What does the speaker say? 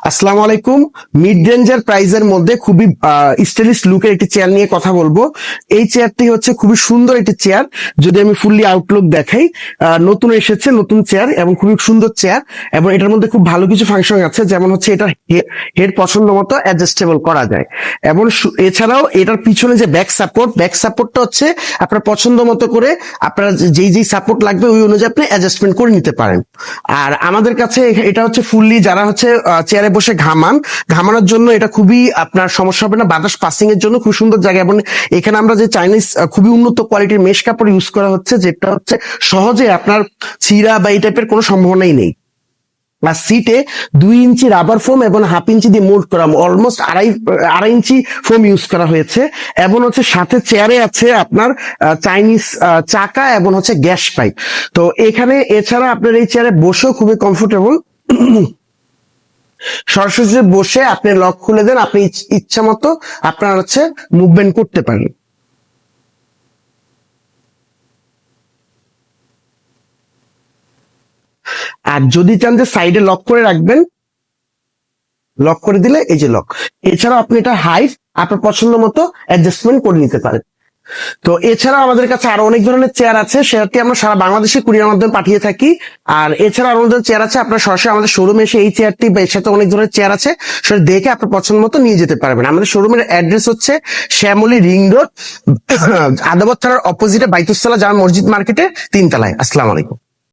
আসসালামু আলাইকুম। মিড রেঞ্জের প্রাইজের মধ্যে খুবই স্টাইলিশ লুকের একটি চেয়ার নিয়ে কথা বলবো। এই চেয়ারটি হচ্ছে খুবই সুন্দর একটি চেয়ার। যদি আমি ফুললি আউটলুক দেখাই, নতুন এসেছে, নতুন চেয়ার এবং খুবই সুন্দর চেয়ার, এবং এটার মধ্যে খুব ভালো কিছু ফাংশন আছে, যেমন হচ্ছে এটা হেড পছন্দ মতো অ্যাডজাস্টেবল করা যায়। এবং এছাড়াও এটার পিছনে যে ব্যাক সাপোর্টটা হচ্ছে আপনার পছন্দ মতো করে আপনার যেই যেই সাপোর্ট লাগবে ওই অনুযায়ী আপনি অ্যাডজাস্টমেন্ট করে নিতে পারেন। আর আমাদের কাছে এটা হচ্ছে ফুললি, যারা হচ্ছে চেয়ারে বসে ঘামানোর জন্য এটা খুবই আপনার সমস্যা হবে না। বাতাস পাসিং এর জন্য খুব সুন্দর জায়গা। এবং এখানে আমরা যে চাইনিজ খুবই উন্নত কোয়ালিটির মেশ কাপড় ইউজ করা হচ্ছে, যেটা হচ্ছে সহজে আপনার ছিঁড়া বা এই টাইপের কোনো সম্ভাবনাই নেই। আর সিটে 2 ইঞ্চি রাবার ফোম এবং 1/2 ইঞ্চি দিয়ে মোল্ড করা, অলমোস্ট আড়াই ইঞ্চি ফোম ইউজ করা হয়েছে। এবং হচ্ছে সাথে চেয়ারে আছে আপনার চাইনিজ চাকা এবং হচ্ছে গ্যাস পাইপ। তো এখানে এছাড়া আপনার এই চেয়ারে বসেও খুবই কমফোর্টেবল। সরাসরি বসে আপনি লক খুলে দেন, আপনি ইচ্ছা মতো আপনার হচ্ছে মুভমেন্ট করতে পারেন। আর যদি চান যে সাইডে লক করে রাখবেন, লক করে দিলে এই যে লক। এছাড়াও আপনি এটা হাইট আপনার পছন্দ মতো অ্যাডজাস্টমেন্ট করে নিতে পারেন। তো এছাড়া আমাদের কাছে আরো অনেক ধরনের চেয়ার আছে, সেটাকে আমরা সারা বাংলাদেশে কুরিয়ার মাধ্যমে পাঠিয়ে থাকি। আর এছাড়া আরো ধরনের চেয়ার আছে, আপনার সরাসরি আমাদের শোরুমে এসে এই চেয়ারটি বা এর সাথে অনেক ধরনের চেয়ার আছে, সেটা দেখে আপনার পছন্দ মতো নিয়ে যেতে পারবেন। আমাদের শোরুমের অ্যাড্রেস হচ্ছে শ্যামলী রিং রোড, আদাবত থানার অপোজিটে বাইতুসসালা জামা মসজিদ মার্কেটে 3 তলায়। আসসালামু আলাইকুম।